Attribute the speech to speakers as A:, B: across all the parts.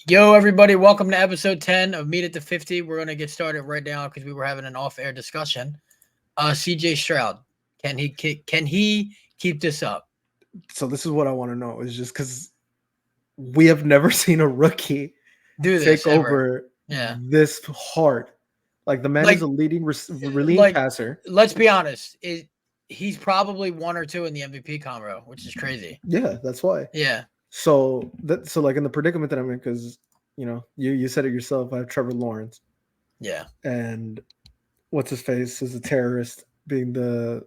A: Yo, everybody, welcome to episode 10 of Meet at the 50. We're going to get started right now because we were having an off-air discussion. CJ Stroud, can he keep this up?
B: So this is what I want to know is just because we have never seen a rookie
A: Do
B: take
A: this ever.
B: over
A: Yeah.
B: this hard. Like the man is
A: Like,
B: a leading
A: like,
B: passer.
A: let's be honest. He's probably one or two in the MVP combo, which is crazy.
B: Yeah, that's why.
A: Yeah.
B: So like in the predicament that I'm in, because you said it yourself. I have Trevor Lawrence,
A: Yeah.
B: and what's his face is a terrorist, being the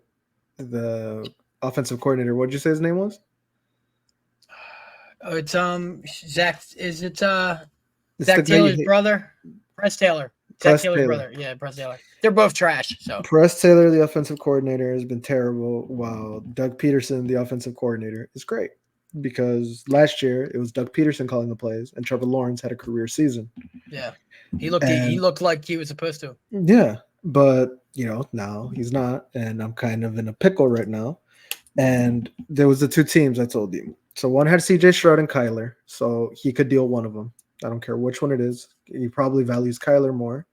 B: offensive coordinator. What'd you say his name was?
A: Oh, it's Zach. Is it
B: It's
A: Zach
B: the guy you
A: Taylor's
B: hate.
A: brother? Press Taylor. Zach
B: Press
A: Taylor's
B: Taylor.
A: brother. Yeah, Press Taylor. They're both trash. So
B: Press Taylor, the offensive coordinator, has been terrible, while Doug Peterson, the offensive coordinator, is great. Because last year it was Doug Peterson calling the plays, and Trevor Lawrence had a career season.
A: yeah, he looked like he was supposed to.
B: Yeah, but now he's not, and I'm kind of in a pickle right now. And there was the two teams I told you. So one had CJ Stroud and Kyler, so he could deal one of them. I don't care which one it is. He probably values Kyler more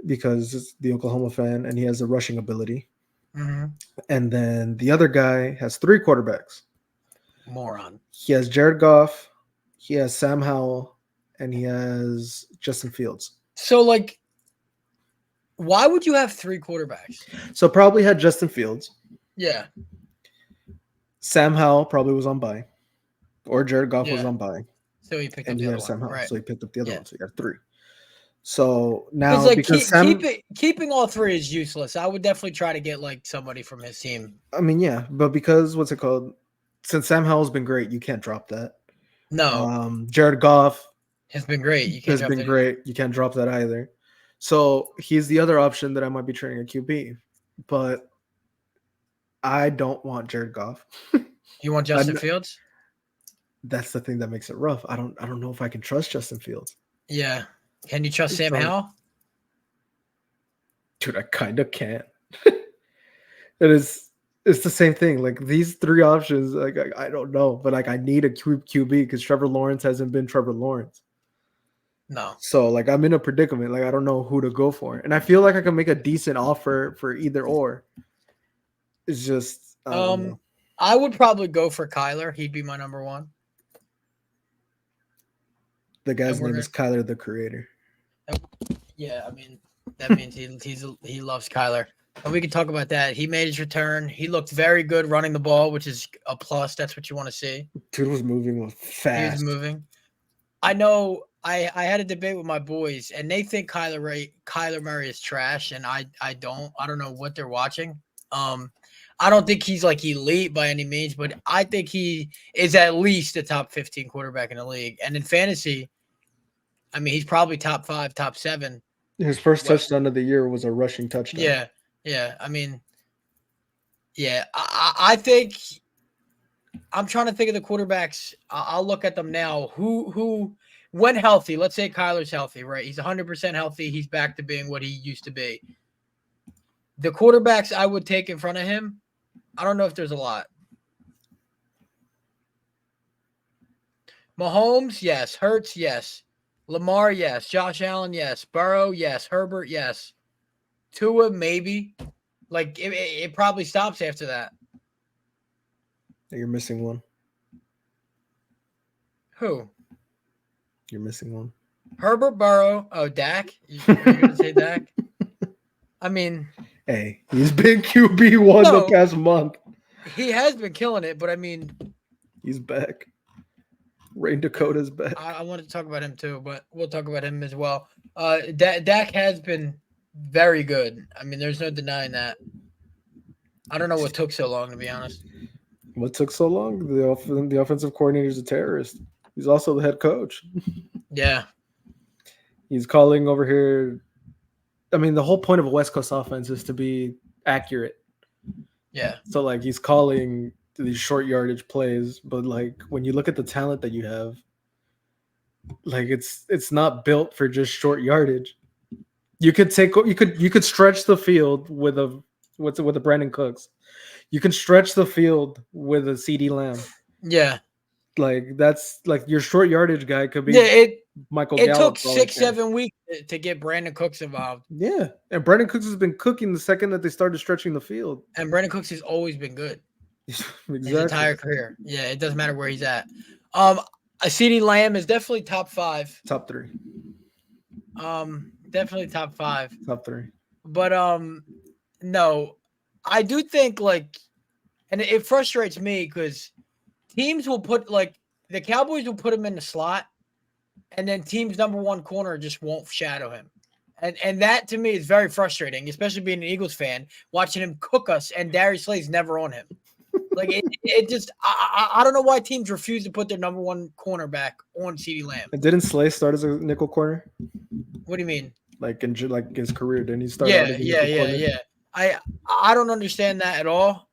B: because it's the Oklahoma fan and he has a rushing ability.
A: Mm-hmm.
B: And then the other guy has three quarterbacks.
A: Moron.
B: He has Jared Goff, he has Sam Howell, and he has Justin Fields.
A: So, like, why would you have three quarterbacks?
B: So probably had Justin Fields.
A: Yeah.
B: Sam Howell probably was on bye. Or Jared Goff was
A: Yeah.
B: on bye.
A: So he picked up
B: And he
A: the
B: had
A: other
B: Sam
A: one.
B: Howell.
A: Right.
B: So he picked up the other
A: Yeah.
B: one. So he got three. So now
A: It's like
B: because
A: keeping all three is useless. I would definitely try to get like somebody from his team.
B: I mean, yeah, but because what's it called? Since Sam Howell's been great, you can't drop that.
A: No,
B: Jared Goff
A: has been great. You can't
B: has
A: drop
B: been
A: that
B: great. You can't drop that either. So he's the other option that I might be trading a QB, but I don't want Jared Goff.
A: You want Justin Fields?
B: That's the thing that makes it rough. I don't know if I can trust Justin Fields.
A: Yeah. Can you trust Sam Howell?
B: Dude, I kind of can't. It's the same thing. Like these three options, like I don't know, but like I need a QB because Trevor Lawrence hasn't been Trevor Lawrence.
A: No.
B: So like I'm in a predicament. Like I don't know who to go for, and I feel like I can make a decent offer for either or. It's just
A: I would probably go for Kyler. He'd be my number one.
B: The guy's name is Kyler, the creator.
A: Yeah, I mean that means he loves Kyler. And we can talk about that. He made his return. He looked very good running the ball, which is a plus. That's what you want to see.
B: Dude was moving fast.
A: He was moving. I know I had a debate with my boys, and they think Kyler Murray is trash, and I don't. I don't know what they're watching. I don't think he's like elite by any means, but I think he is at least a top 15 quarterback in the league. And in fantasy, I mean, he's probably top 5, top 7.
B: His first touchdown of the year was a rushing touchdown.
A: Yeah. I mean, yeah, I think I'm trying to think of the quarterbacks. I'll look at them now. Who when healthy, let's say Kyler's healthy, right? He's 100% healthy. He's back to being what he used to be. The quarterbacks I would take in front of him, I don't know if there's a lot. Mahomes, yes. Hurts, yes. Lamar, yes. Josh Allen, yes. Burrow, yes. Herbert, yes. Tua, maybe. Like, it probably stops after that.
B: You're missing one.
A: Who?
B: You're missing one.
A: Herbert, Burrow. Oh, Dak? You're going to say Dak? I mean...
B: Hey, he's been QB1 the past month.
A: He has been killing it, but I mean...
B: He's back. Rain Dakota's back.
A: I wanted to talk about him too, but we'll talk about him as well. Dak has been very good. I mean, there's no denying that. I don't know what took so long, to be honest.
B: What took so long? The offensive coordinator is a terrorist. He's also the head coach.
A: Yeah.
B: He's calling over here. I mean, the whole point of a West Coast offense is to be accurate.
A: Yeah.
B: So, like, he's calling these short yardage plays, but, like, when you look at the talent that you have, like, it's not built for just short yardage. You could stretch the field with a Brandon Cooks. You can stretch the field with a CD Lamb.
A: Yeah.
B: Like that's like your short yardage guy could be
A: Yeah,
B: Michael
A: it
B: Gallup.
A: took 6-7 weeks to get Brandon Cooks involved.
B: Yeah, and Brandon Cooks has been cooking the second that they started stretching the field.
A: And Brandon Cooks has always been good
B: Exactly.
A: his entire career. Yeah, it doesn't matter where he's at. A CeeDee Lamb is definitely top 5.
B: Top 3.
A: Definitely top 5.
B: Top 3.
A: But no, I do think like, and it frustrates me because teams will put like the Cowboys will put him in the slot, and then team's number 1 corner just won't shadow him. And that to me is very frustrating, especially being an Eagles fan, watching him cook us and Darius Slay's never on him. Like it just I don't know why teams refuse to put their number 1 cornerback on CeeDee Lamb.
B: And didn't Slay start as a nickel corner?
A: What do you mean?
B: Like in his career, didn't he start?
A: Yeah. I don't understand that at all.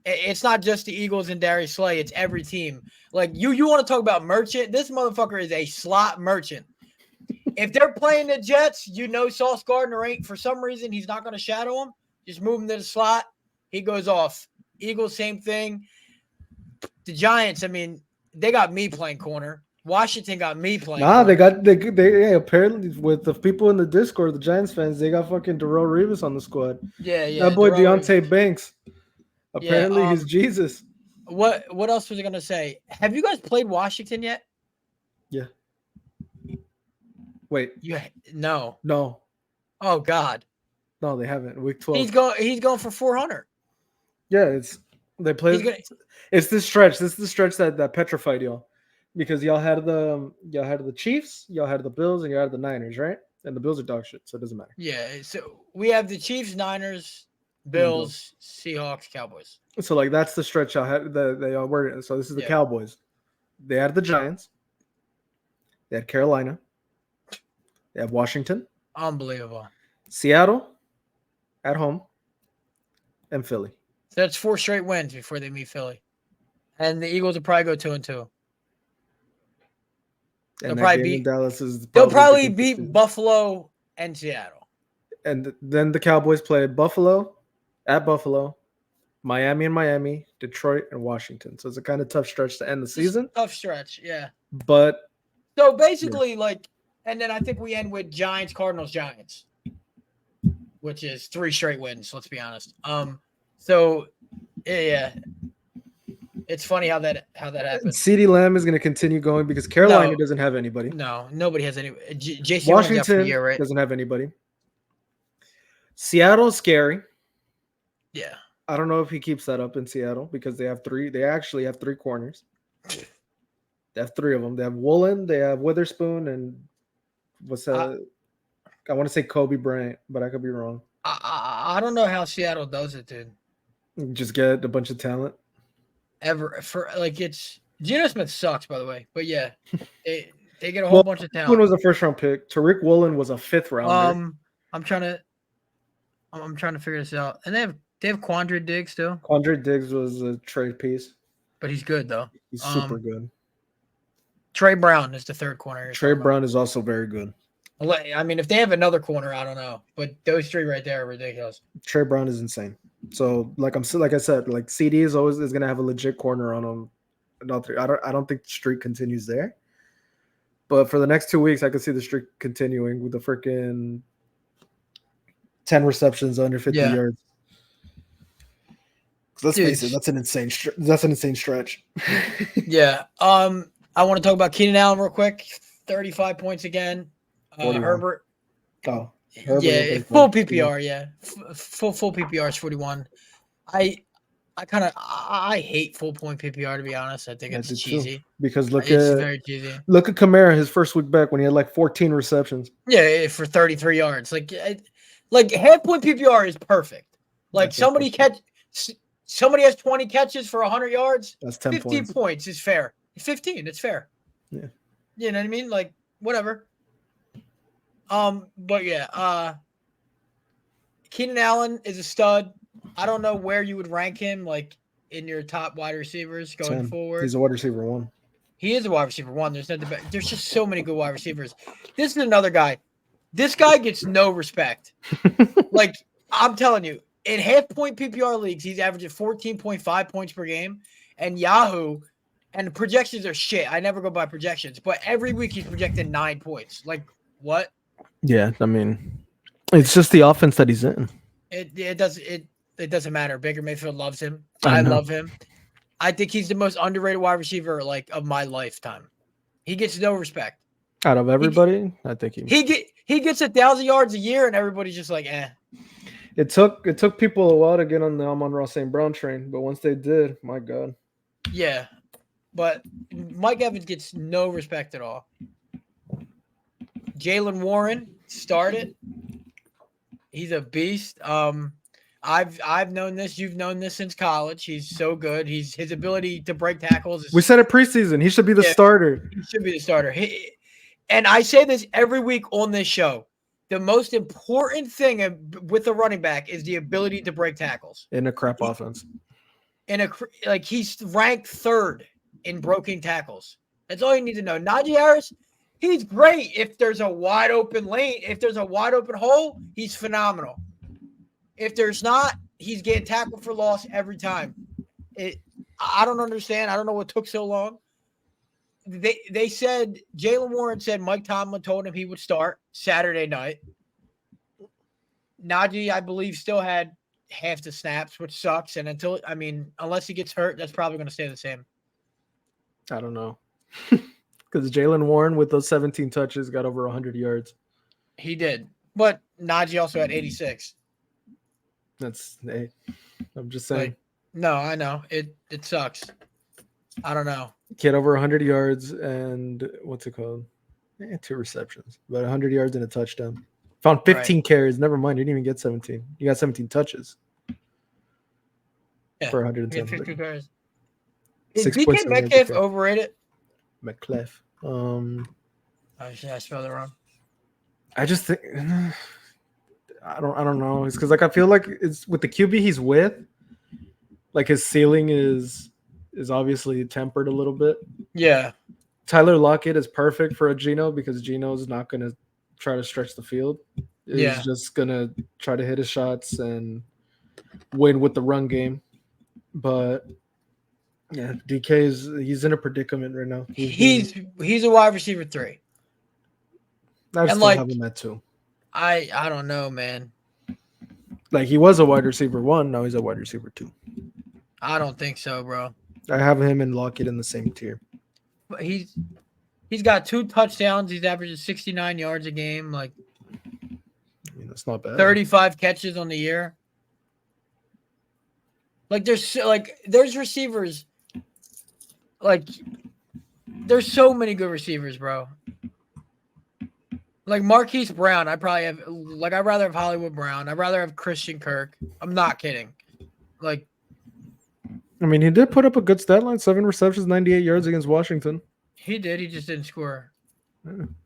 A: It's not just the Eagles and Darius Slay; it's every team. Like you want to talk about merchant? This motherfucker is a slot merchant. If they're playing the Jets, Sauce Gardner ain't for some reason he's not going to shadow him. Just move him to the slot. He goes off. Eagles, same thing. The Giants, I mean, they got me playing corner. Washington got me playing.
B: Nah,
A: corner.
B: they apparently with the people in the Discord, the Giants fans, they got fucking Darrell Revis on the squad.
A: Yeah.
B: That boy
A: Darrell
B: Deontay
A: Revis.
B: Banks. Apparently he's Jesus.
A: What else was I gonna say? Have you guys played Washington yet?
B: Yeah. Wait.
A: No. Oh God.
B: No, they haven't. Week 12.
A: He's going for 400.
B: Yeah, they played. It's this stretch. This is the stretch that petrified y'all, because y'all had the Chiefs, y'all had the Bills, and y'all had the Niners, right? And the Bills are dog shit, so it doesn't matter.
A: Yeah. So we have the Chiefs, Niners, Bills, Seahawks, Cowboys.
B: So like that's the stretch y'all had. They all were. So this is the Cowboys. They had the Giants. They had Carolina. They have Washington.
A: Unbelievable.
B: Seattle at home. And Philly.
A: So that's 4 straight wins before they meet Philly. And the Eagles will probably go 2-2. They'll probably beat Buffalo and Seattle.
B: And then the Cowboys play Buffalo, Miami, Detroit, and Washington. So it's a kind of tough stretch to end the season.
A: Tough stretch, yeah.
B: But
A: so basically, and then I think we end with Giants, Cardinals, Giants, which is 3 straight wins. Let's be honest. So yeah. It's funny how that happens.
B: CeeDee Lamb is going to continue going because Carolina doesn't have anybody.
A: No, nobody has any.
B: Washington
A: year, right?
B: doesn't have anybody. Seattle's scary.
A: Yeah.
B: I don't know if he keeps that up in Seattle because they have 3. They actually have 3 corners. They have 3 of them. They have Woolen, they have Witherspoon, and what's that? I want to say Kobe Bryant, but I could be wrong.
A: I don't know how Seattle does it, dude.
B: Just get a bunch of talent.
A: It's Geno Smith sucks, by the way, but yeah, they get a whole bunch of talent.
B: Woolen was a 1st round pick. Tariq Woolen was a 5th rounder.
A: I'm trying to figure this out, and they have Quandre Diggs too.
B: Quandre Diggs was a trade piece,
A: but he's good though.
B: He's super good.
A: Trey Brown is the 3rd corner.
B: Trey Brown is also very good.
A: I mean, if they have another corner, I don't know, but those 3 right there are ridiculous.
B: Trey Brown is insane. So like I said, like CD is gonna have a legit corner on him. I don't think the streak continues there. But for the next 2 weeks, I could see the streak continuing with the freaking 10 receptions under 50 yards. Let's face it, that's an insane stretch.
A: Yeah. I want to talk about Keenan Allen real quick. 35 points again. Herbert.
B: Oh.
A: Yeah, full PPR. Yeah, full PPR is 41. I hate full point PPR, to be honest. I think it's cheesy.
B: Too. Because
A: it's very cheesy.
B: Look at Kamara his first week back when he had like 14 receptions.
A: Yeah, for 33 yards. Like half point PPR is perfect. Like somebody has 20 catches for 100 yards.
B: That's 10
A: 15 points is fair. 15, it's fair.
B: Yeah.
A: You know what I mean? Like whatever. But yeah, Keenan Allen is a stud. I don't know where you would rank him, like in your top wide receivers going
B: 10.
A: forward.
B: He's a wide receiver 1.
A: He is a wide receiver 1. There's just so many good wide receivers. This is another guy. This guy gets no respect. Like I'm telling you, in half point PPR leagues, he's averaging 14.5 points per game, and Yahoo, And the projections are shit. I never go by projections, but every week he's projected 9 points. Like what?
B: Yeah, I mean, it's just the offense that he's in.
A: It doesn't matter. Baker Mayfield loves him.
B: I
A: I
B: know.
A: love him. I think he's the most underrated wide receiver like of my lifetime. He gets no respect.
B: Out of everybody, I think
A: He gets 1,000 yards a year, and everybody's just like, eh.
B: It took people a while to get on the Amon-Ra St. Brown train, but once they did, my God.
A: Yeah, but Mike Evans gets no respect at all. Jaylen Warren started. He's a beast. I've known this. You've known this since college. He's so good. His ability to break tackles.
B: We said it preseason. He should be the starter.
A: He should be the starter. And I say this every week on this show. The most important thing with a running back is the ability to break tackles
B: in a crap offense.
A: He's ranked 3rd in broken tackles. That's all you need to know. Najee Harris, he's great if there's a wide open lane. If there's a wide open hole, he's phenomenal. If there's not, he's getting tackled for loss every time. I don't understand. I don't know what took so long. They said Jaylen Warren said Mike Tomlin told him he would start Saturday night. Najee, I believe, still had half the snaps, which sucks. And unless he gets hurt, that's probably going to stay the same.
B: I don't know. Because Jaylen Warren with those 17 touches got over 100 yards.
A: He did. But Najee also had 86.
B: I'm just saying.
A: No, I know. It sucks. I don't know.
B: Get over 100 yards and what's it called? 2 receptions, but 100 yards and a touchdown. Found 15 carries. Never mind. You didn't even get 17. You got 17 touches.
A: Yeah,
B: for 110.
A: 15 carries. Is DK Metcalf overrated?
B: Metcalf.
A: Should I spell that wrong?
B: I just think I don't know. It's because I feel like it's with the QB he's with, like his ceiling is obviously tempered a little bit.
A: Yeah.
B: Tyler Lockett is perfect for a Geno because Geno's not going to try to stretch the field. He's just going to try to hit his shots and win with the run game. But yeah, he's in a predicament right now.
A: He's a wide receiver 3.
B: I still have him at 2.
A: I don't know, man.
B: Like he was a wide receiver 1, now he's a wide receiver 2.
A: I don't think so, bro.
B: I have him and Lockett in the same tier.
A: But he's got 2 touchdowns. He's averaging 69 yards a game. Like,
B: I mean, that's not bad.
A: 35 catches on the year. Like there's receivers. Like there's so many good receivers, bro. Like Marquise Brown, I'd rather have Hollywood Brown. I'd rather have Christian Kirk. I'm not kidding. Like,
B: I mean, he did put up a good stat line: 7 receptions, 98 yards against Washington.
A: He did. He just didn't score.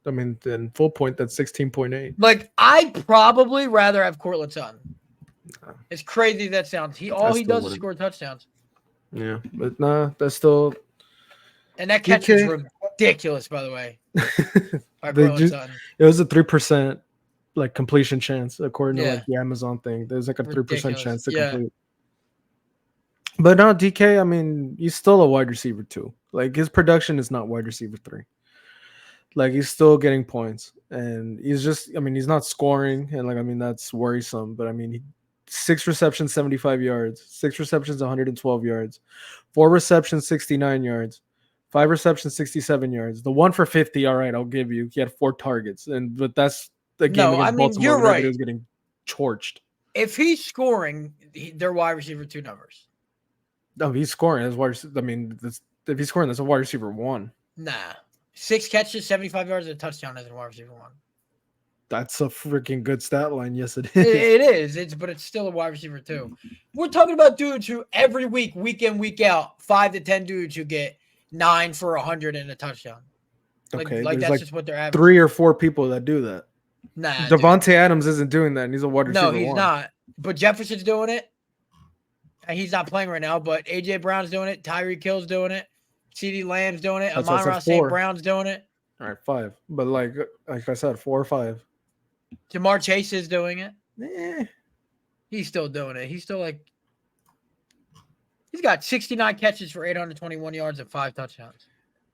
B: I mean, in full point, that's 16.8.
A: Like, I'd probably rather have Courtland Sutton. As crazy as that sounds. He does is score touchdowns.
B: Yeah, but nah, that's still.
A: And that catch is ridiculous, by the way.
B: It was a 3% like completion chance according to like the Amazon thing. There's like a 3% chance to complete. But no, DK, I mean, he's still a wide receiver 2. Like his production is not wide receiver 3. Like he's still getting points, and he's just, I mean, he's not scoring, and like, I mean, that's worrisome. But I mean, 6 receptions, 75 yards, 6 receptions, 112 yards, 4 receptions, 69 yards, 5 receptions, 67 yards. The 1 for 50, all right, I'll give you. He had 4 targets, but that's the game against Baltimore.
A: You're right.
B: He was getting torched.
A: If he's scoring, they're wide receiver 2 numbers.
B: No, he's scoring as wide. I mean, if he's scoring, that's a wide receiver 1.
A: Nah, 6 catches, 75 yards, and a touchdown as a wide receiver 1.
B: That's a freaking good stat line. Yes, it is.
A: It is. But it's still a wide receiver 2. We're talking about dudes who every week, week in, week out, 5 to 10 dudes who get 9 for 100 and a touchdown. Like that's just what they're averaging.
B: 3 or 4 people that do that.
A: Nah,
B: Devontae Adams isn't doing that, and he's a wide receiver.
A: No, he's not. But Jefferson's doing it. And he's not playing right now, but AJ Brown's doing it. Tyreek Hill's doing it. CeeDee Lamb's doing it. Amon-Ra St. Brown's doing it.
B: All right, 5. But like I said, 4 or 5.
A: Jamar Chase is doing it. He's still doing it. He's He's got 69 catches for 821 yards and 5 touchdowns.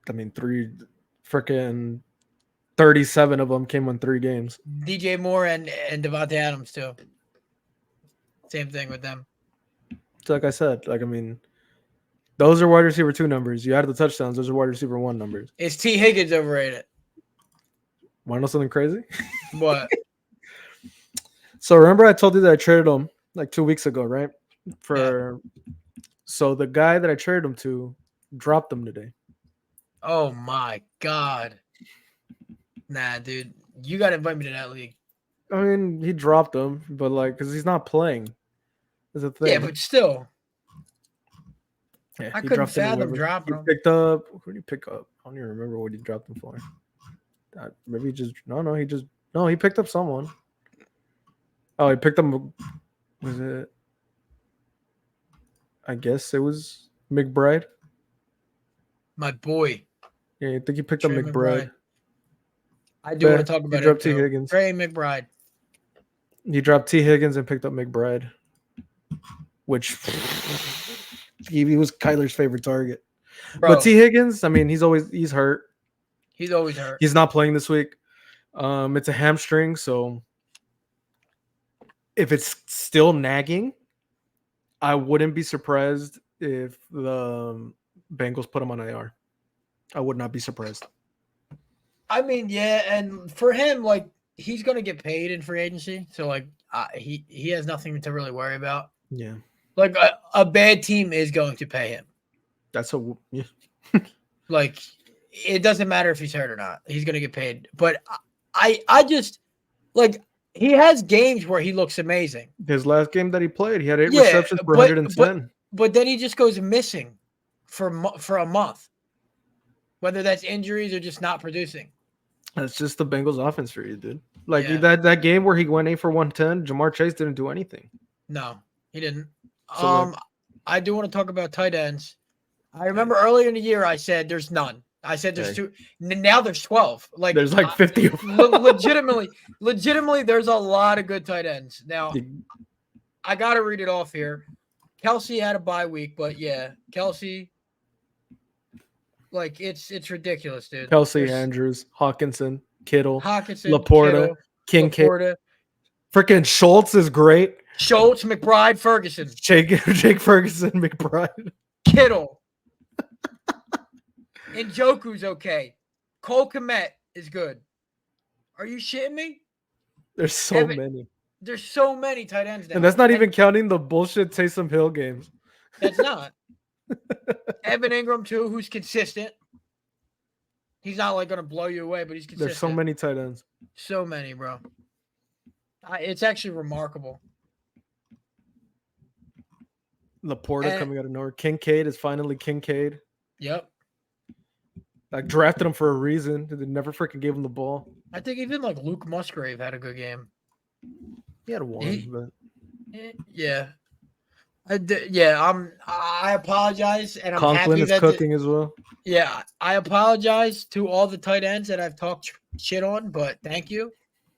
B: I mean, 37 of them came in 3 games.
A: DJ Moore and Devontae Adams too. Same thing with them.
B: So like I said, I mean, those are wide receiver 2 numbers. You added the touchdowns; those are wide receiver 1 numbers.
A: Is T. Higgins overrated?
B: Want to know something crazy?
A: What?
B: So remember I told you that I traded him like 2 weeks ago, right? So the guy that I traded him to dropped him today.
A: Oh my God. Nah, dude. You got to invite me to that league.
B: I mean, he dropped him, but like, because he's not playing. Is a thing.
A: Yeah, but still.
B: Yeah,
A: I couldn't fathom dropping
B: him.
A: him.
B: Picked up. Who did he pick up? I don't even remember what he dropped him for. Maybe he just. No, he picked up someone. Oh, he picked up. Was it? I guess it was McBride.
A: My boy.
B: Yeah, I think he picked up McBride.
A: I do want to talk about
B: it. He dropped T. Higgins.
A: Trey McBride.
B: He dropped T. Higgins and picked up McBride, which he was Kyler's favorite target. Bro. But T. Higgins, I mean, he's hurt.
A: He's always hurt.
B: He's not playing this week. It's a hamstring, so if it's still nagging, I wouldn't be surprised if the Bengals put him on IR. I would not be surprised.
A: I mean, yeah, and for him, like, he's going to get paid in free agency, so like he has nothing to really worry about.
B: Yeah,
A: like a bad team is going to pay him.
B: Yeah.
A: Like, it doesn't matter if he's hurt or not; he's going to get paid. But I just like he has games where he looks amazing.
B: His last game that he played, he had 8 receptions for 110.
A: But then he just goes missing for a month, whether that's injuries or just not producing.
B: That's just the Bengals offense for you, dude. Like that game where he went 8 for 110, Jamar Chase didn't do anything.
A: No, he didn't. So I do want to talk about tight ends. I remember earlier in the year I said there's none. I said there's 2. Now there's 12. Like
B: there's like 50.
A: legitimately, there's a lot of good tight ends. Now I got to read it off here. Kelsey had a bye week, but yeah, Kelsey. Like, it's ridiculous, dude.
B: Kelsey, Andrews, Hawkinson, Laporta,
A: Kittle,
B: Kincaid. Freaking Schultz is great.
A: Schultz, McBride, Ferguson.
B: Jake Ferguson, McBride.
A: Kittle. Njoku's okay. Cole Kmet is good. Are you shitting me?
B: There's so many.
A: There's so many tight ends now.
B: And that's not even counting the bullshit Taysom Hill games.
A: That's not. Evan Ingram, too, who's consistent. He's not, like, going to blow you away, but he's consistent.
B: There's so many tight ends.
A: So many, bro. It's actually remarkable.
B: Laporta coming out of nowhere. Kincaid is finally Kincaid.
A: Yep.
B: I drafted him for a reason. They never freaking gave him the ball.
A: I think even, like, Luke Musgrave had a good game.
B: He had one, but...
A: Yeah. I apologize, and I'm
B: Conklin
A: happy
B: is cooking as well.
A: Yeah, I apologize to all the tight ends that I've talked shit on, but thank you.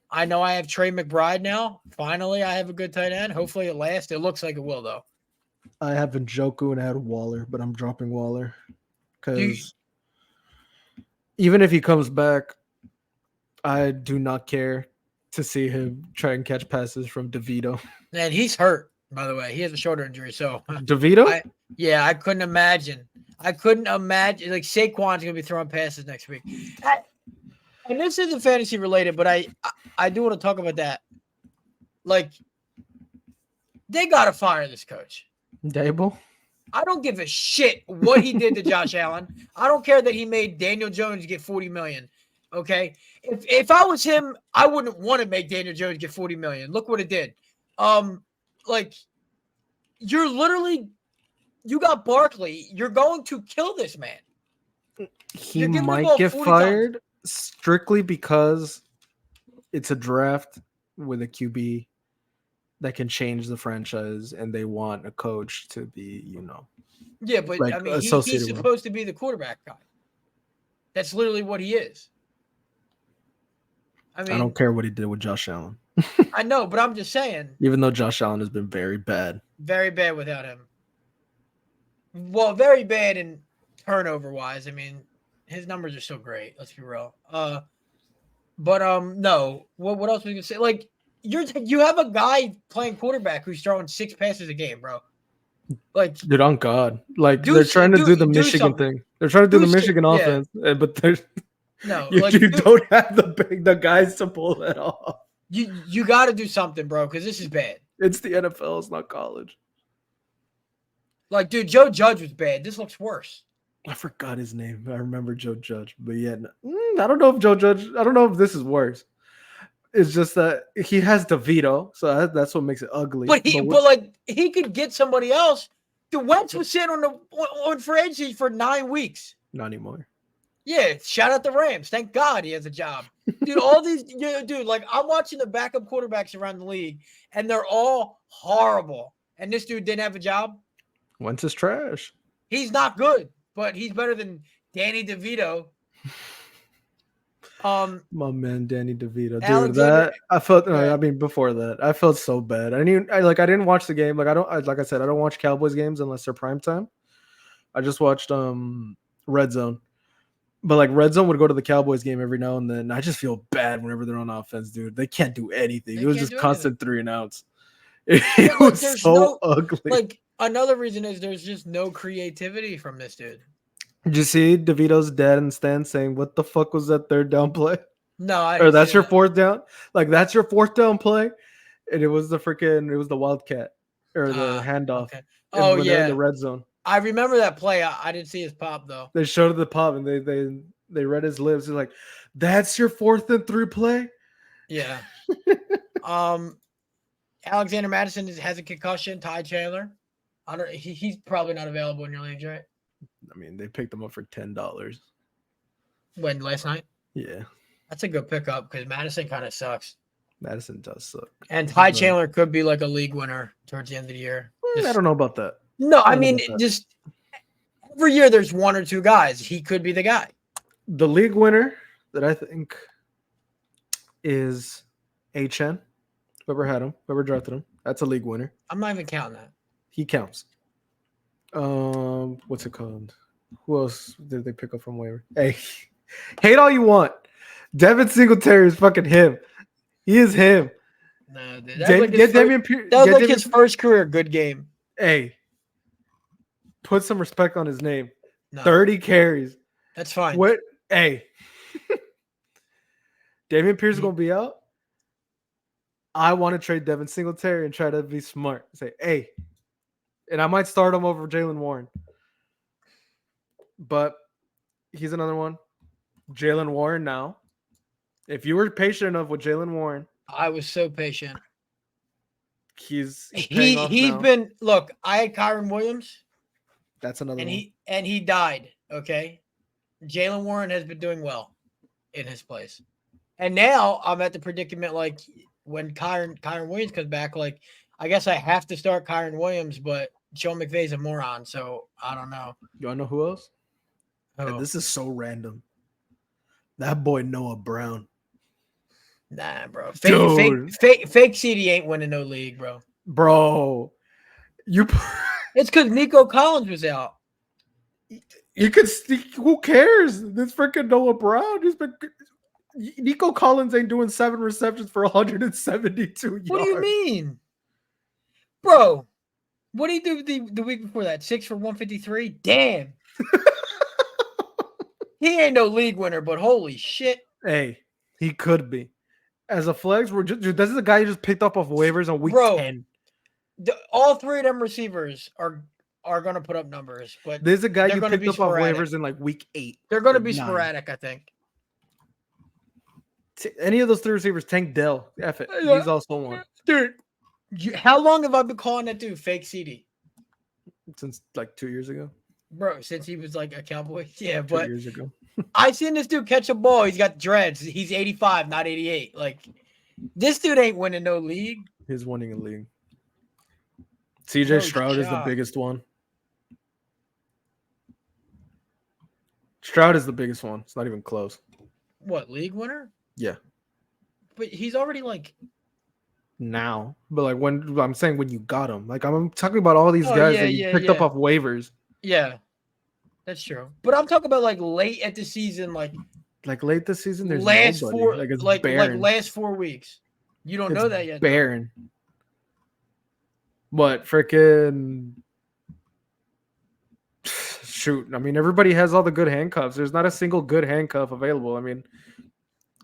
A: I know I have Trey McBride now. Finally, I have a good tight end. Hopefully, it lasts. It looks like it will, though.
B: I have Njoku and I had Waller, but I'm dropping Waller because even if he comes back, I do not care to see him try and catch passes from DeVito.
A: And he's hurt. By the way, he has a shoulder injury, so
B: DeVito?
A: I couldn't imagine. Like, Saquon's gonna be throwing passes next week. And this isn't fantasy related, but I do want to talk about that. Like, they gotta fire this coach.
B: Dable?
A: I don't give a shit what he did to Josh Allen. I don't care that he made Daniel Jones get $40 million. Okay, if I was him, I wouldn't want to make Daniel Jones get $40 million. Look what it did. Like, you got Barkley. You're going to kill this man.
B: He might get fired strictly because it's a draft with a QB that can change the franchise, and they want a coach to be,
A: Yeah, but like, I mean, he's supposed to be the quarterback guy. That's literally what he is. I
B: don't care what he did with Josh Allen.
A: I know, but I'm just saying.
B: Even though Josh Allen has been very bad.
A: Very bad without him. Well, very bad in turnover wise. I mean, his numbers are so great. Let's be real. But no. What else was you gonna say? Like you have a guy playing quarterback who's throwing 6 passes a game, bro. Like
B: Dude, on God. Like,
A: do
B: they're trying to do the
A: do
B: Michigan
A: something.
B: thing. They're trying to do the
A: Do
B: Michigan
A: yeah.
B: offense, but there's
A: No,
B: you,
A: like
B: you don't have the guys to pull that off.
A: you got to do something, bro, because this is bad.
B: It's the NFL, it's not college.
A: Like, dude, Joe Judge was bad. This looks worse.
B: I forgot his name. I remember Joe Judge, but yeah, I don't know if Joe Judge. I don't know if this is worse. It's just that he has DeVito, so that's what makes it ugly.
A: But like he could get somebody else. The Wentz was sitting on free agency for 9 weeks.
B: Not anymore.
A: Yeah, shout out the Rams. Thank God he has a job. Dude, all these dude, like I'm watching the backup quarterbacks around the league, and they're all horrible. And this dude didn't have a job.
B: Wentz is trash.
A: He's not good, but he's better than Danny DeVito.
B: My man Danny DeVito, dude.
A: Alexander,
B: I felt. I mean, before that, I felt so bad. I didn't watch the game. Like like I said, I don't watch Cowboys games unless they're prime time. I just watched Red Zone. But like Red Zone would go to the Cowboys game every now and then. I just feel bad whenever they're on offense, dude. They can't do anything. It was just constant 3 and outs. It was so ugly.
A: Like another reason is there's just no creativity from this dude.
B: Did you see DeVito's dad and Stan saying, "What the fuck was that 3rd down play?"
A: No,
B: or that's your 4th down. Like that's your 4th down play, and it was the Wildcat or the handoff.
A: Okay. Oh yeah,
B: in the red zone.
A: I remember that play. I didn't see his pop though.
B: They showed the pop and they read his lips. He's like, "That's your 4th and 3 play."
A: Yeah. Alexander Madison has a concussion. Ty Chandler. He's probably not available in your leagues, right?
B: I mean, they picked him up for $10.
A: When last night?
B: Yeah.
A: That's a good pickup because Madison kind of sucks.
B: Madison does suck.
A: And Ty Chandler could be like a league winner towards the end of the year.
B: I don't know about that.
A: No, I mean, just every year there's 1 or 2 guys. He could be the guy.
B: The league winner that I think is HN. Whoever had him, whoever drafted him. That's a league winner.
A: I'm not even counting that.
B: He counts. What's it called? Who else did they pick up from waiver? Hey, hate all you want. Devin Singletary is fucking him. He is him.
A: No, dude, that was like his first career good game.
B: Hey, put some respect on his name. No. 30 carries.
A: That's fine.
B: What? Hey, Dameon Pierce is gonna be out. I want to trade Devin Singletary and try to be smart. Say, hey. And I might start him over Jaylen Warren. But he's another one. Jaylen Warren now. If you were patient enough with Jaylen Warren.
A: I was so patient.
B: He's
A: been look, I had Kyron Williams.
B: That's another one.
A: He died. Okay. Jaylen Warren has been doing well in his place. And now I'm at the predicament like when Kyron Williams comes back, like I guess I have to start Kyron Williams, but Sean McVay's a moron, so I don't know.
B: You want to know who else? Oh. This is so random. That boy Noah Brown.
A: Nah, bro. Fake CD ain't winning no league, bro.
B: Bro.
A: It's because Nico Collins was out.
B: You could who cares? This freaking Noah Brown. Nico Collins ain't doing 7 receptions for 172 yards.
A: What do you mean? Bro, what did he do the week before that? 6 for 153? Damn. He ain't no league winner, but holy shit.
B: Hey, he could be. As a flex, this is a guy you just picked up off waivers on week 10.
A: All 3 of them receivers are going to put up numbers. But
B: there's a guy you picked up off waivers in like week 8.
A: They're going to be sporadic, I think.
B: Any of those 3 receivers, Tank Dell. F it. He's also one.
A: Dude. How long have I been calling that dude fake CD?
B: Since like 2 years ago.
A: Bro, since he was like a Cowboy. Yeah, but
B: 2 years ago.
A: I seen this dude catch a ball. He's got dreads. He's 85, not 88. Like, this dude ain't winning no league.
B: He's winning a league. CJ Stroud is the biggest one. Stroud is the biggest one. It's not even close.
A: What, league winner?
B: Yeah.
A: But he's already like
B: now. But like when I'm saying when you got him. Like I'm talking about all these guys that you picked up off waivers.
A: Yeah, that's true. But I'm talking about like late at the season, like
B: late this season, there's
A: last
B: nobody.
A: four,
B: Like it's
A: like
B: barren.
A: last 4 weeks. You don't
B: It's
A: know that yet, though.
B: barren. What freaking shoot? I mean, everybody has all the good handcuffs. There's not a single good handcuff available. I mean,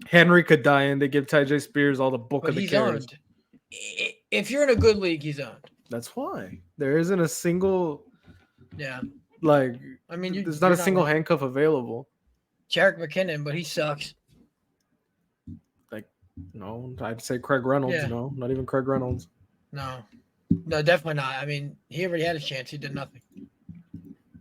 B: Henry could die and they give Ty Spears all the bulk
A: But
B: of the
A: he's
B: carries.
A: owned. If you're in a good league, he's owned.
B: That's why there isn't a single.
A: Yeah.
B: Like,
A: I mean,
B: there's not a single handcuff available.
A: Jerick McKinnon, but he sucks.
B: Like, no, I'd say Craig Reynolds.
A: Yeah.
B: No, not even Craig Reynolds.
A: No, definitely not. I mean, he already had a chance. He did nothing.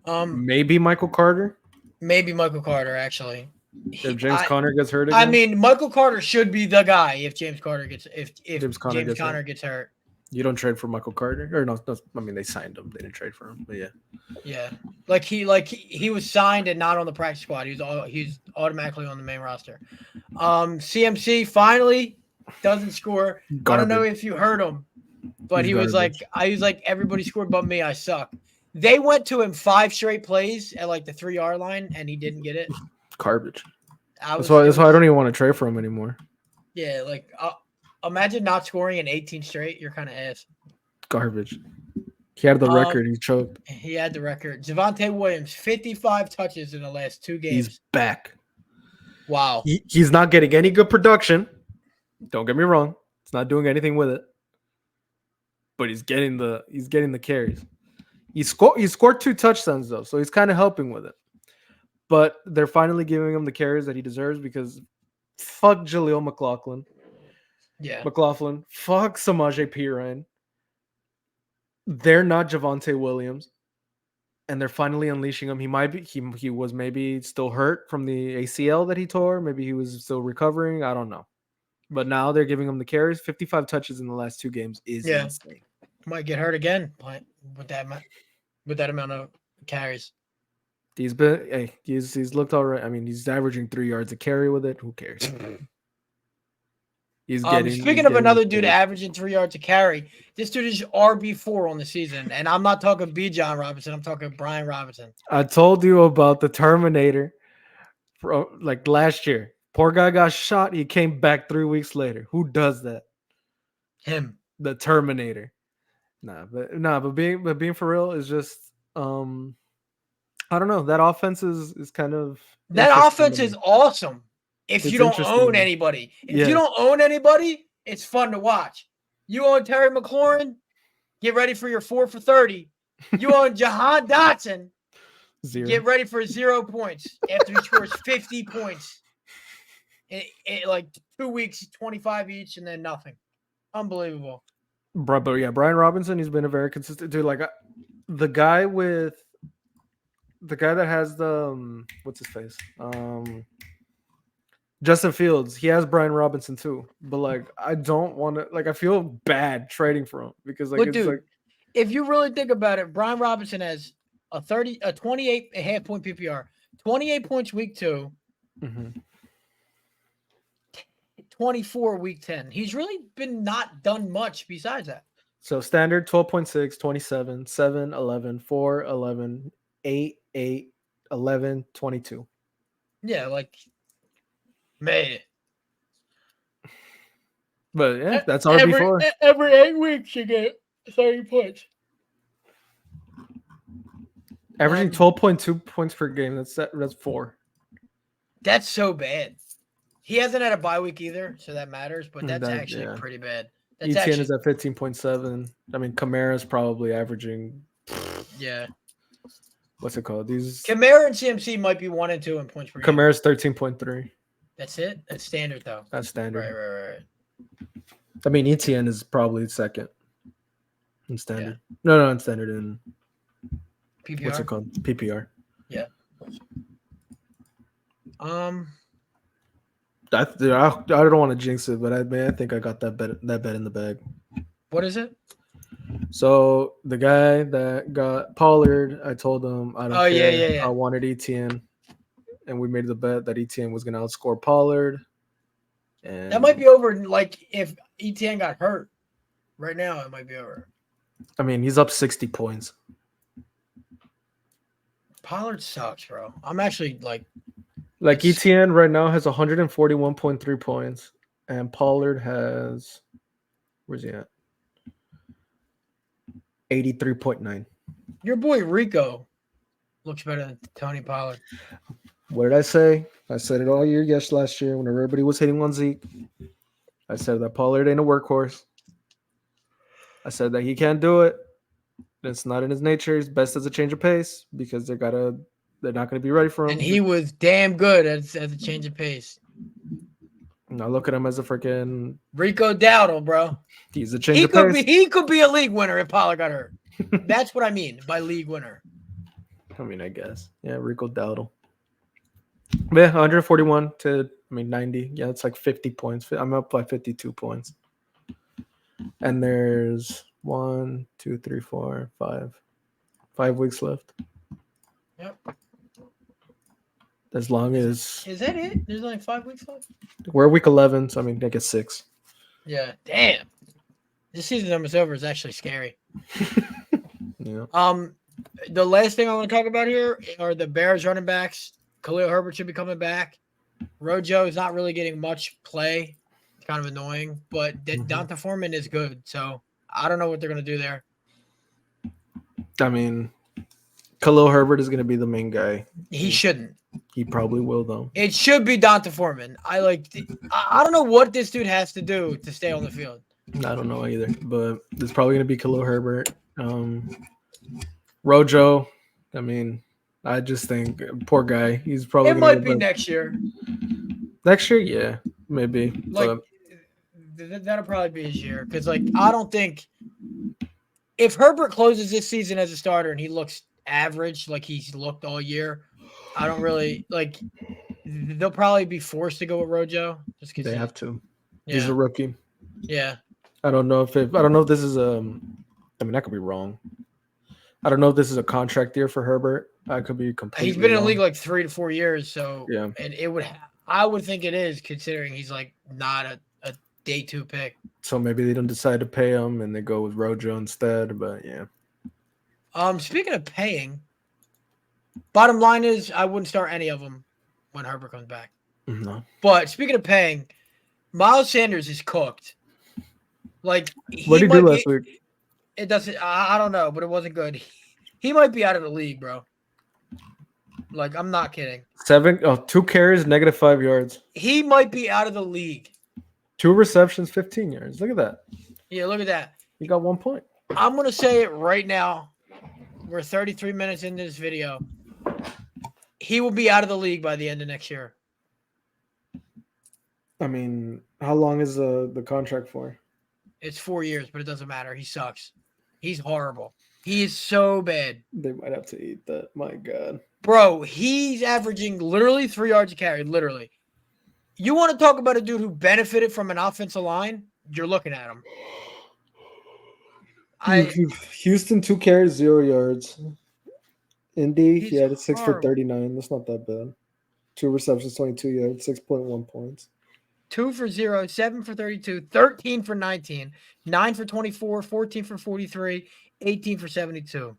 B: Maybe Michael Carter.
A: Maybe Michael Carter, actually.
B: If James Conner gets hurt again.
A: I mean, Michael Carter should be the guy if James Conner gets James Conner gets hurt.
B: You don't trade for Michael Carter, or no? I mean, they signed him. They didn't trade for him, but yeah.
A: Yeah, he was signed and not on the practice squad. He's automatically on the main roster. CMC finally doesn't score. Garbage. I don't know if you heard him, but he was like, everybody scored but me. I suck. They went to him 5 straight plays at like the 3-yard line, and he didn't get it.
B: Garbage. That's why I don't even want to trade for him anymore.
A: Yeah, like imagine not scoring in 18 straight. You're kind of ass.
B: Garbage. He had the record. He choked.
A: He had the record. Javonte Williams, 55 touches in the last 2 games.
B: He's back.
A: Wow.
B: He's not getting any good production. Don't get me wrong. He's not doing anything with it. But he's getting the carries. He scored 2 touchdowns though, so he's kind of helping with it. But they're finally giving him the carries that he deserves because fuck Jaleel McLaughlin.
A: Yeah.
B: McLaughlin. Fuck Samaje Perine. They're not Javonte Williams. And they're finally unleashing him. He was maybe still hurt from the ACL that he tore. Maybe he was still recovering. I don't know. But now they're giving him the carries. 55 touches in the last 2 games is insane.
A: Might get hurt again with that amount of carries.
B: He's looked all right. I mean, he's averaging 3 yards a carry with it. Who cares?
A: Speaking of another dude averaging 3 yards a carry, this dude is RB4 on the season, and I'm not talking B. John Robinson. I'm talking Brian Robinson.
B: I told you about the Terminator, like last year. Poor guy got shot. He came back 3 weeks later. Who does that?
A: Him,
B: the Terminator. But being for real is just I don't know. That offense is kind of
A: is awesome. If you don't own anybody. If you don't own anybody, it's fun to watch. You own Terry McLaurin, get ready for your 4 for 30. You own Jahan Dotson,
B: 0.
A: Get ready for 0 points after he scores 50 points. In like 2 weeks, 25 each, and then nothing. Unbelievable.
B: But yeah, Brian Robinson, he's been a very consistent dude. Like the guy that has the what's his face? Justin Fields, he has Brian Robinson too. But like I don't want to I feel bad trading for him because
A: if you really think about it, Brian Robinson has a 28.5 point PPR, 28 points week 2.
B: Mm-hmm.
A: 24 week 10. He's really been not done much besides that.
B: So standard 12.6, 27, 7, 11, 4, 11, 8, 8, 11, 22.
A: Yeah, like man.
B: But yeah, that's RB4.
A: Every 8 weeks you get 30 points.
B: Averaging 12.2 points per game. That's 4.
A: That's so bad. He hasn't had a bye week either, so that matters, but that's actually pretty bad.
B: ETN is at 15.7. I mean, Kamara's probably averaging.
A: Yeah.
B: What's it called?
A: Kamara and CMC might be 1 and 2 in points per game.
B: Kamara's 13.3.
A: That's it? That's standard, though.
B: That's standard.
A: Right.
B: I mean, ETN is probably second in standard. Yeah. No, in standard in
A: PPR.
B: What's it called? PPR.
A: Yeah.
B: I don't want to jinx it, but I think I got that bet in the bag.
A: What is it?
B: So the guy that got Pollard, I told him I don't care.
A: Yeah.
B: I wanted ETN, and we made the bet that ETN was going to outscore Pollard. And
A: that might be over. Like if ETN got hurt, right now it might be over.
B: I mean, he's up 60 points.
A: Pollard sucks, bro. I'm actually like
B: Like
A: it's
B: ETN right now has 141.3 points, and Pollard has where's he at? 83.9.
A: your boy Rico looks better than Tony Pollard.
B: What did I say? I said it all year, yes, last year when everybody was hitting on Zeke. I said that Pollard ain't a workhorse. I said that he can't do it. It's not in his nature. He's best as a change of pace because they're not gonna be ready for him.
A: And he was damn good at the change of pace.
B: I look at him as a freaking
A: Rico Dowdle, bro.
B: he's a change of pace.
A: He could be a league winner if Pollard got hurt. That's what I mean by league winner.
B: I mean, I guess. Yeah, Rico Dowdle. Yeah, 141 to 90. Yeah, it's like 50 points. I'm up by 52 points. And there's 1, 2, 3, 4, 5. 5 weeks left.
A: Yep.
B: As long as
A: Is that it? There's only 5 weeks left.
B: we're week 11, so I mean, I guess 6.
A: Yeah. Damn. This season almost over is actually scary.
B: Yeah.
A: The last thing I want to talk about here are the Bears running backs. Khalil Herbert should be coming back. Rojo is not really getting much play. It's kind of annoying, but Donta Foreman is good. So I don't know what they're going to do there.
B: I mean, Khalil Herbert is going to be the main guy.
A: He shouldn't.
B: He probably will, though.
A: It should be Donta Foreman. I don't know what this dude has to do to stay on the field.
B: I don't know either, but it's probably going to be Khalil Herbert. Rojo, I mean, I just think poor guy. He's probably
A: It might be next year.
B: Next year, yeah, maybe.
A: Like that'll probably be his year because, like, I don't think if Herbert closes this season as a starter and he looks average like he's looked all year, I don't really like. They'll probably be forced to go with Rojo just because
B: they have to.
A: Yeah.
B: He's a rookie.
A: Yeah.
B: I don't know if this is I mean, I could be wrong. I don't know if this is a contract year for Herbert. I could be completely.
A: He's been in
B: wrong.
A: the league like 3 to 4 years, so
B: yeah.
A: And I would think it is considering he's like not a day 2 pick.
B: So maybe they don't decide to pay him and they go with Rojo instead. But yeah.
A: Speaking of paying, bottom line is I wouldn't start any of them when Herbert comes back.
B: No.
A: But speaking of paying, Miles Sanders is cooked. Like
B: what did he do last week?
A: It doesn't. I don't know, but it wasn't good. He might be out of the league, bro. Like I'm not kidding.
B: 2 carries, -5 yards.
A: He might be out of the league.
B: 2 receptions, 15 yards. Look at that.
A: Yeah, look at that.
B: He got 1 point.
A: I'm gonna say it right now. We're 33 minutes into this video. He will be out of the league by the end of next year.
B: I mean, how long is the contract for?
A: It's 4 years, but it doesn't matter. He sucks. He's horrible. He is so bad.
B: They might have to eat that. My God.
A: Bro, he's averaging literally 3 yards a carry. Literally. You want to talk about a dude who benefited from an offensive line? You're looking at him.
B: Houston 2 carries, 0 yards. Indy, he had 6 for
A: horrible.
B: 39. That's not that bad. 2 receptions, 22 yards, 6.1 points.
A: 2 for 0, 7 for 32, 13 for 19, 9 for 24, 14 for 43, 18 for 72.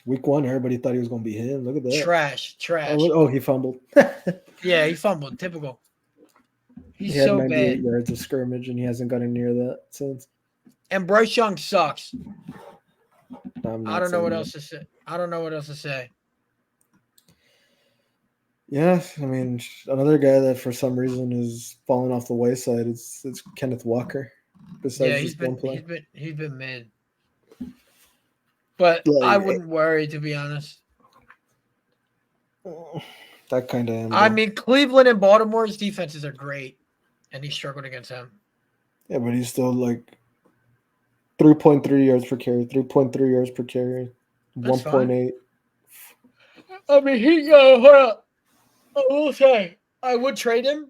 B: Week 1, everybody thought he was going to be him. Look at that.
A: Trash.
B: Oh, he fumbled.
A: Yeah, he fumbled. Typical. He's
B: he had
A: so
B: 98
A: bad.
B: yards of scrimmage, and he hasn't gotten near that since.
A: And Bryce Young sucks.
B: I
A: don't know what else to say.
B: Yeah, I mean, another guy that for some reason is falling off the wayside is Kenneth Walker. Besides
A: He's
B: one play.
A: been mid. But I wouldn't worry, to be honest.
B: That kind of.
A: I mean, Cleveland and Baltimore's defenses are great, and he struggled against them.
B: Yeah, but he's still like 3.3 yards per carry, 3.3 yards per carry, 1.8.
A: I mean, hold up. I will say, I would trade him,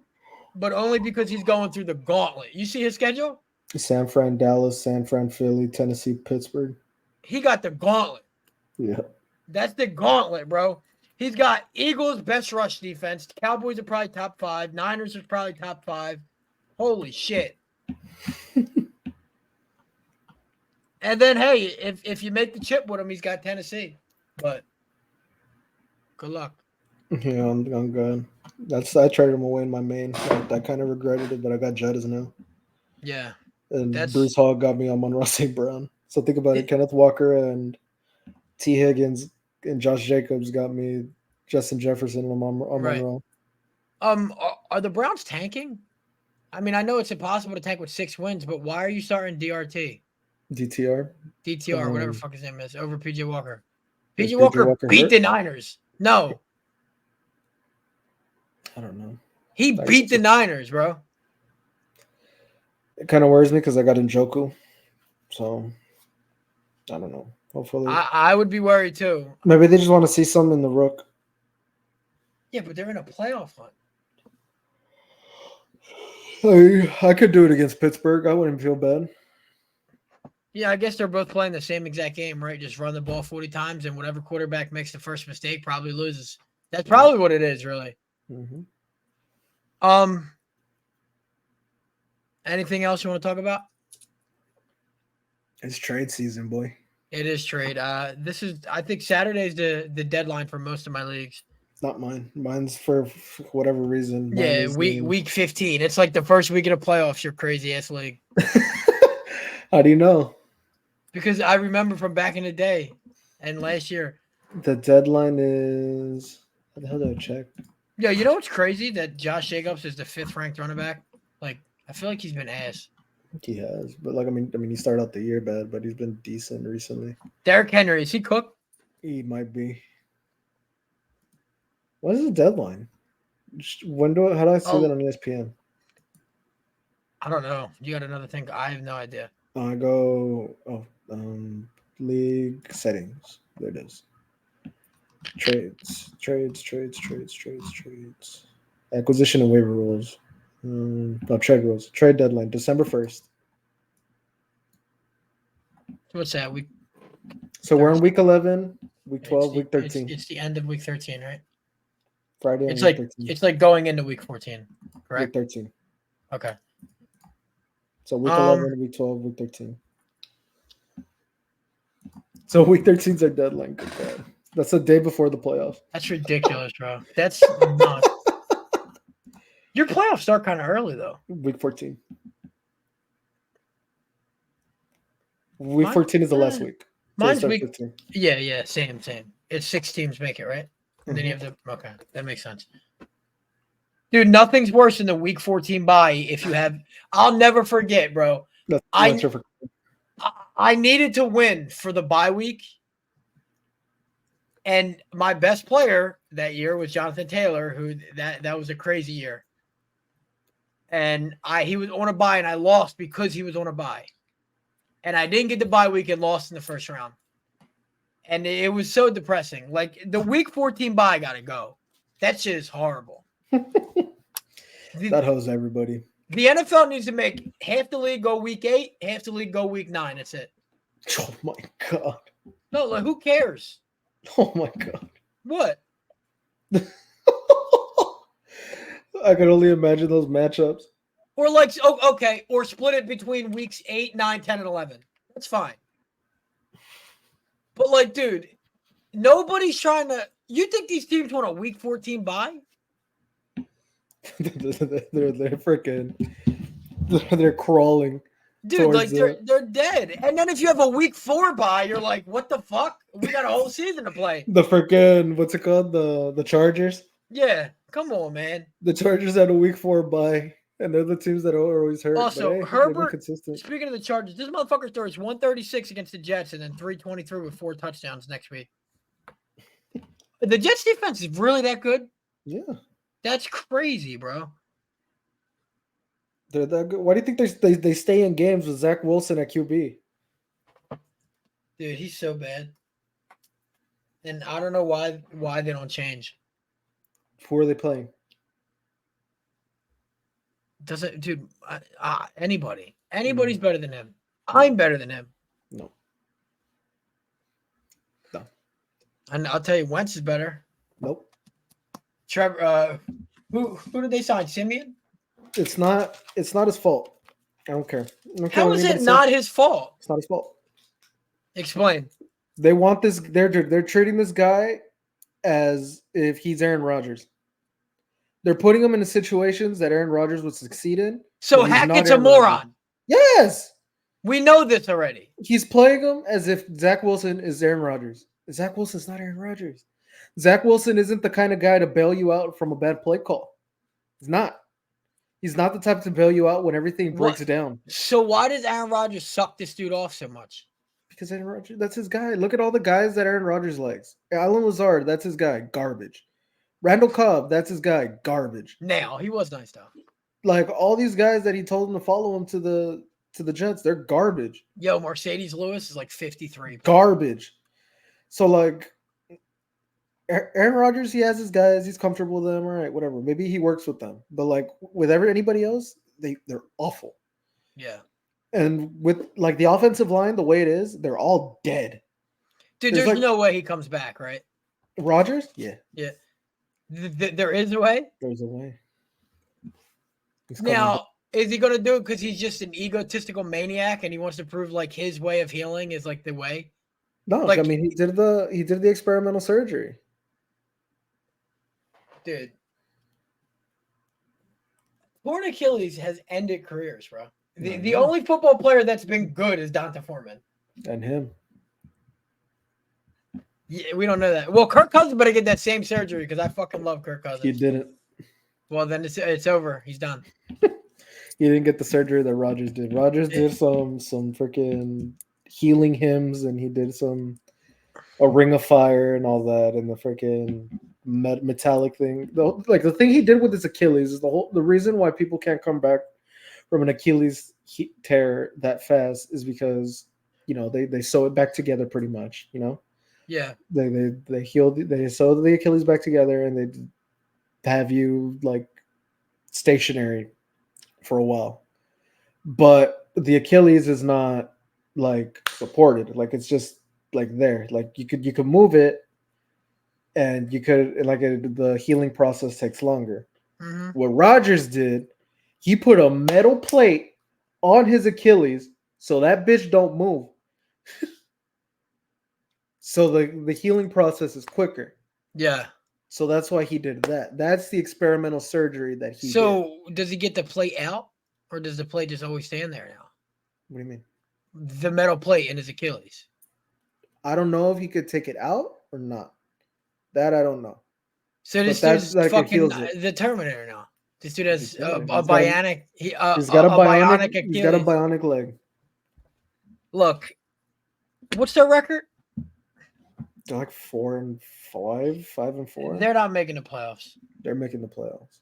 A: but only because he's going through the gauntlet. You see his schedule?
B: San Fran, Dallas, San Fran, Philly, Tennessee, Pittsburgh.
A: He got the gauntlet.
B: Yeah.
A: That's the gauntlet, bro. He's got Eagles' best rush defense. Cowboys are probably top 5. Niners are probably top 5. Holy shit. And then, hey, if you make the chip with him, he's got Tennessee. But Good luck.
B: Yeah, I'm good. I traded him away in my main. I kind of regretted it, but I got Jettas now.
A: Yeah,
B: And
A: that's
B: Bruce Hall got me on Monroe St. Brown. So think about it.
A: it,
B: Kenneth Walker and T. Higgins and Josh Jacobs got me Justin Jefferson on
A: right.
B: Monroe.
A: Are the Browns tanking? I mean, I know it's impossible to tank with 6 wins, but why are you starting DRT,
B: DTR.
A: DTR, whatever
B: Um,
A: fuck his name is, over PJ Walker?
B: is
A: PJ
B: PJ
A: Walker
B: Walker
A: beat
B: hurt?
A: the Niners. No,
B: I don't know.
A: he
B: I
A: beat
B: guess
A: the Niners, bro.
B: it kind of worries me because I got Njoku. So I don't know. Hopefully,
A: I would be worried too.
B: maybe they just want to see something in the Rook.
A: Yeah, but they're in a playoff hunt.
B: I could do it against Pittsburgh. I wouldn't feel bad.
A: Yeah, I guess they're both playing the same exact game, right? Just run the ball 40 times, and whatever quarterback makes the first mistake probably loses. That's probably what it is, really.
B: Mm-hmm.
A: Um, anything else you want to talk about?
B: It's trade season, boy.
A: It is trade. I think Saturday's the deadline for most of my leagues.
B: It's not mine. Mine's for whatever reason. Mine
A: Yeah,
B: is
A: week 15. It's like the first week of the playoffs. Your crazy ass league.
B: How do you know?
A: Because I remember from back in the day and last year.
B: The deadline is. How the hell do I check?
A: Yeah, you know what's crazy? That Josh Jacobs is the 5th ranked running back. Like, I feel like he's been ass.
B: He has, but like I mean, he started out the year bad, but he's been decent recently.
A: Derrick Henry, is he cooked?
B: He might be. What is the deadline? How do I see that on ESPN?
A: I don't know. You got another thing? I have no idea.
B: I go league settings. There it is. Trades. Acquisition and waiver rules. Trade rules. Trade deadline December 1st.
A: So what's that?
B: So we're in week 11, week 12, week 13.
A: It's the end of week 13, right?
B: Friday.
A: It's
B: week
A: like
B: 13.
A: it's like going into week 14, correct?
B: Week 13.
A: Okay.
B: So week 11, week 12, week 13. So week 13 is our deadline. Good God. That's the day before the playoffs.
A: That's ridiculous, bro. That's nuts. Your playoffs start kind of early, though.
B: Week 14. Week 14 is the last week. So
A: Mine's week.
B: 15.
A: Yeah, same. It's 6 teams make it, right? And then you have the okay, that makes sense. Dude, nothing's worse than the week 14 bye if you have. I'll never forget, bro. I needed to win for the bye week. And my best player that year was Jonathan Taylor, who that was a crazy year. And he was on a bye, and I lost because he was on a bye. And I didn't get the bye week and lost in the first round. And it was so depressing. Like, the week 14 bye got to go. That shit is horrible.
B: That hose everybody.
A: The NFL needs to make half the league go week 8, half the league go week 9. That's it.
B: Oh, my God.
A: No, like, who cares?
B: Oh, my God.
A: What?
B: I can only imagine those matchups.
A: Or like, okay, or split it between weeks 8, 9, 10, and 11. That's fine. But like, dude, nobody's trying to. You think these teams want a week 14 bye?
B: They're freaking. They're crawling.
A: Dude, like they're dead. And then if you have a week 4 bye, you're like, what the fuck? We got a whole season to play.
B: The freaking what's it called? The Chargers.
A: Yeah, come on, man.
B: The Chargers had a week 4 bye. And they're the teams that are always hurt.
A: Also,
B: hey,
A: Herbert, speaking of the Chargers, this motherfucker throws 136 against the Jets and then 323 with 4 touchdowns next week. The Jets defense is really that good?
B: Yeah.
A: That's crazy, bro.
B: They're that good. Why do you think they stay in games with Zach Wilson at QB?
A: Dude, he's so bad. And I don't know why they don't change.
B: Who are they playing?
A: Doesn't, dude, anybody's better than him. I'm better than him.
B: No.
A: And I'll tell you, Wentz is better.
B: Nope.
A: Trevor, who did they sign? Simeon?
B: It's not his fault. I don't care.
A: How is it not his fault?
B: It's not his fault.
A: Explain.
B: They want this. They're treating this guy as if he's Aaron Rodgers. They're putting him in situations that Aaron Rodgers would succeed in.
A: So
B: but he's not
A: Hackett's a
B: Aaron Rodgers.
A: moron.
B: Yes.
A: We know this already.
B: He's playing him as if Zach Wilson is Aaron Rodgers. Zach Wilson's not Aaron Rodgers. Zach Wilson isn't the kind of guy to bail you out from a bad play call. He's not. He's not the type to bail you out when everything breaks down.
A: So why does Aaron Rodgers suck this dude off so much?
B: Because Aaron Rodgers, that's his guy. Look at all the guys that Aaron Rodgers likes. Alan Lazard, that's his guy. Garbage. Randall Cobb, that's his guy. Garbage.
A: Now, he was nice, though.
B: Like, all these guys that he told him to follow him to the Jets, they're garbage.
A: Yo, Mercedes Lewis is like 53.
B: Garbage. So, like, Aaron Rodgers, he has his guys. He's comfortable with them. All right, whatever. Maybe he works with them. But, like, with anybody else, they're awful.
A: Yeah.
B: And with, like, the offensive line, the way it is, they're all dead.
A: Dude, there's no way he comes back, right?
B: Rodgers? Yeah.
A: Yeah. There is a way?
B: There's a way.
A: Now, is he going to do it because he's just an egotistical maniac and he wants to prove, like, his way of healing is, like, the way?
B: No,
A: like,
B: I mean, he did the experimental surgery.
A: Dude. Torn Achilles has ended careers, bro. The only football player that's been good is Donta Foreman.
B: And him.
A: Yeah, we don't know that. Well, Kirk Cousins better get that same surgery because I fucking love Kirk Cousins.
B: He didn't.
A: Well, then it's over. He's done.
B: He didn't get the surgery that Rodgers did. Rodgers did some freaking healing hymns, and he did a ring of fire and all that, and the freaking metallic thing. The thing he did with his Achilles is the reason why people can't come back from an Achilles tear that fast is because they sew it back together pretty much.
A: Yeah.
B: They healed. They sew the Achilles back together, and they have you like stationary for a while. But the Achilles is not like supported. Like it's just like there. Like you could move it, and you could the healing process takes longer.
A: Mm-hmm.
B: What Rodgers did, he put a metal plate on his Achilles so that bitch don't move. So the healing process is quicker.
A: Yeah.
B: So that's why he did that. That's the experimental surgery that he did.
A: So does he get the plate out, or does the plate just always stand there now?
B: What do you mean?
A: The metal plate in his Achilles.
B: I don't know if he could take it out or not. That I don't know.
A: So this dude's fucking the Terminator now. This dude has a bionic. He's got a bionic Achilles.
B: He's got a bionic leg.
A: Look, what's their record?
B: They're like 4-5, 5-4.
A: They're not making the playoffs.
B: They're making the playoffs.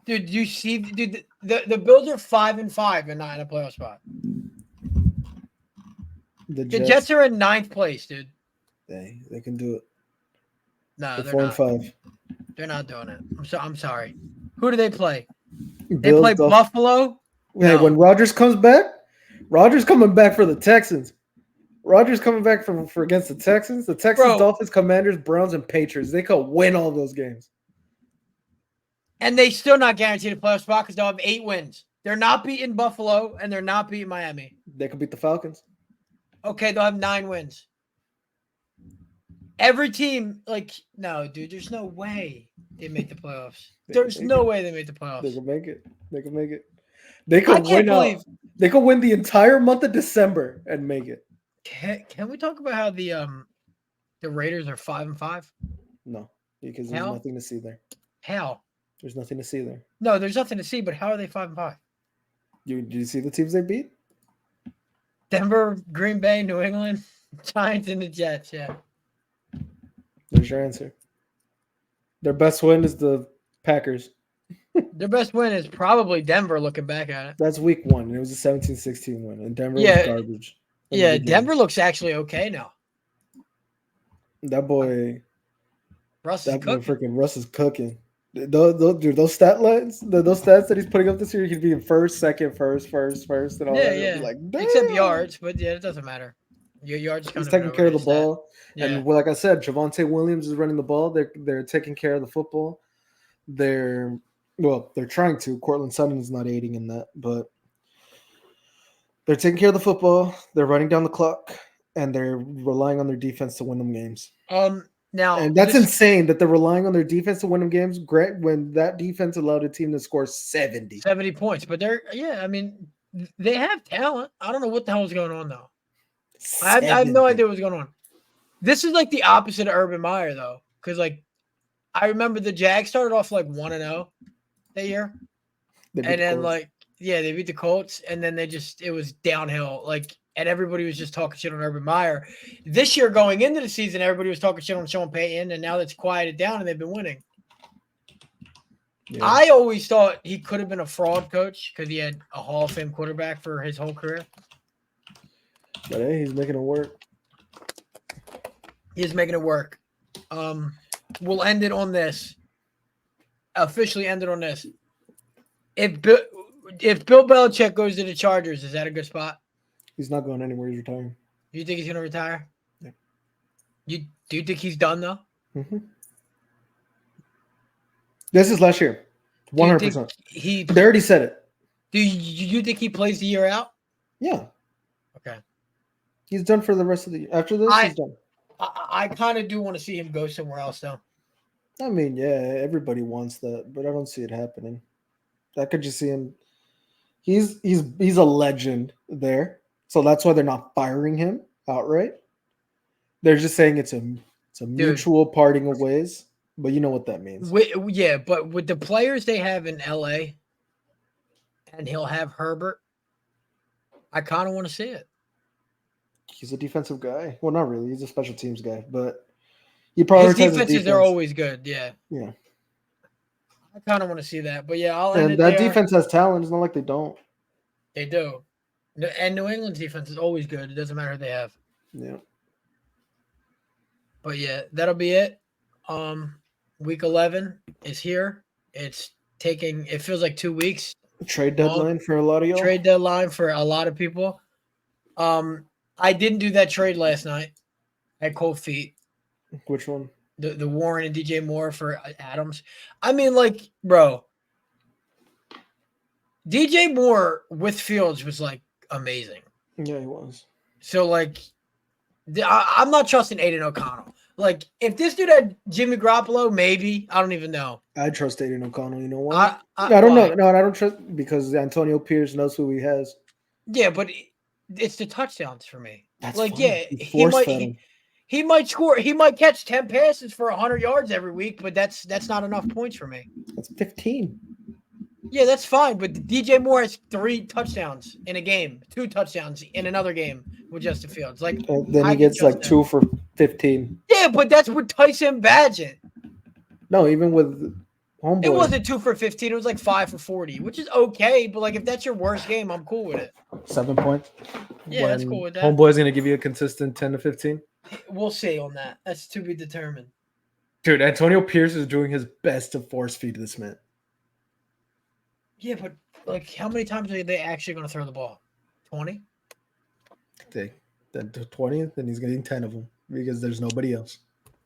A: Dude, you see, dude, the Bills are 5-5 and not in a playoff spot. The Jets are in 9th place, dude.
B: They can do it.
A: No, they're
B: 4-5.
A: They're not doing it. I'm sorry. Who do they play?
B: Bills,
A: they play Buffalo.
B: Hey, no. When Rodgers comes back, Rodgers coming back for the Texans. Rodgers coming back for against the Texans. The Texans, Dolphins, Commanders, Browns, and Patriots. They could win all those games.
A: And they still not guaranteed a playoff spot because they'll have 8 wins. They're not beating Buffalo, and they're not beating Miami.
B: They could beat the Falcons.
A: Okay, they'll have 9 wins. Every team, no, dude, there's no way they make the playoffs. There's no way they make the playoffs.
B: They can make it. They can make it. They could win. They could win the entire month of December and make it.
A: Can we talk about how the Raiders are 5-5?
B: No, because there's nothing to see there.
A: How?
B: There's nothing to see there.
A: No, there's nothing to see. But how are they 5-5?
B: Did you see the teams they beat?
A: Denver, Green Bay, New England, Giants, and the Jets. Yeah.
B: There's your answer. Their best win is the Packers.
A: Their best win is probably Denver. Looking back at it,
B: that's week 1. It was a 17-16 win, and Denver was garbage.
A: Yeah, Denver looks actually okay now.
B: That boy,
A: Russ is
B: cooking. Those stat lines, those stats that he's putting up this year, he'd be in first, second, first, and all that.
A: Yeah.
B: Like,
A: except yards, but yeah, it doesn't matter. Your yards.
B: He's taking care of the ball, and like I said, Javonte Williams is running the ball. They're taking care of the football. They're trying to. Cortland Sutton is not aiding in that, but. They're taking care of the football. They're running down the clock, and they're relying on their defense to win them games.
A: Now,
B: And that's insane that they're relying on their defense to win them games. Great when that defense allowed a team to score 70.
A: 70 points, but I mean, they have talent. I don't know what the hell is going on though. I have no
B: 70.
A: idea what's going on. This is like the opposite of Urban Meyer though, because like I remember the Jags started off like 1-0 that year,
B: They beat
A: and
B: the
A: then
B: Colts.
A: like they beat the Colts, and then it was downhill. Like, and everybody was just talking shit on Urban Meyer. This year, going into the season, everybody was talking shit on Sean Payton, and now that's quieted down, and they've been winning.
B: Yeah.
A: I always thought he could have been a fraud coach because he had a Hall of Fame quarterback for his whole career.
B: But hey, he's making it work.
A: He's making it work. We'll end it on this. Officially end it on this. If Bill Belichick goes to the Chargers, is that a good spot?
B: He's not going anywhere. He's retiring.
A: You think he's going to retire?
B: Yeah.
A: Do you think he's done though?
B: Mm-hmm. This is last year. 100%. They already said it.
A: Do you think he plays the year out?
B: Yeah.
A: Okay.
B: He's done for the rest of the year. After this, he's done.
A: I kind of do want to see him go somewhere else though.
B: I mean, yeah, everybody wants that, but I don't see it happening. I could just see him. He's a legend there, so that's why they're not firing him outright. They're just saying it's a mutual parting of ways, but you know what that means.
A: But with the players they have in LA, and he'll have Herbert, I kind of want to see it.
B: He's a defensive guy. Well, not really. He's a special teams guy, but he prioritizes
A: his defenses. They're always good. Yeah.
B: Yeah.
A: I kind of want to see that, but yeah, I'll
B: and
A: end it
B: that
A: there.
B: defense has talent. It's not like they don't.
A: They do, and New England's defense is always good. It doesn't matter who they have.
B: Yeah.
A: But yeah, that'll be it. Week 11 is here. It feels like 2 weeks.
B: Trade deadline for a lot of y'all.
A: Trade deadline for a lot of people. I didn't do that trade last night. I had cold feet.
B: Which one?
A: The Warren and DJ Moore for Adams. I mean, like, bro, DJ Moore with Fields was like amazing.
B: Yeah, he was.
A: So like, I'm not trusting Aiden O'Connell. Like, if this dude had Jimmy Garoppolo, maybe. I don't even know.
B: I trust Aiden O'Connell. You know why?
A: I
B: don't know. No, I don't trust because Antonio Pierce knows who he has.
A: Yeah, but it's the touchdowns for me.
B: That's
A: like,
B: fine.
A: yeah, he might score. He might catch 10 passes for 100 yards every week, but that's not enough points for me.
B: That's 15.
A: Yeah, that's fine. But DJ Moore has 3 touchdowns in a game, 2 touchdowns in another game with Justin Fields. Like,
B: then he gets like 2 for 15.
A: Yeah, but that's with Tyson Badgett.
B: No, even with Homeboy.
A: It wasn't 2 for 15. It was like 5 for 40, which is okay. But like, if that's your worst game, I'm cool with it.
B: 7 points.
A: Yeah, that's cool with that.
B: Homeboy's gonna give you a consistent 10 to 15.
A: We'll see on that. That's to be determined.
B: Dude, Antonio Pierce is doing his best to force feed this man.
A: Yeah, but like, how many times are they actually going to throw the ball? 20?
B: Then 20, then he's getting 10 of them because there's nobody else.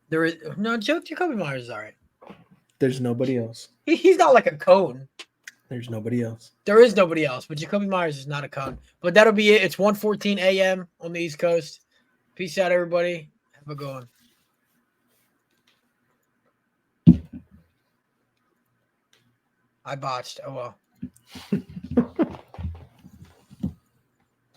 A: There is no joke. Jacoby Myers is all right.
B: There's nobody else.
A: He's not like a cone.
B: There's nobody else.
A: There is nobody else, but Jacoby Myers is not a cone. But that'll be it. It's 1:14 a.m. on the East Coast. Peace out, everybody. Have a good one. I botched. Oh well.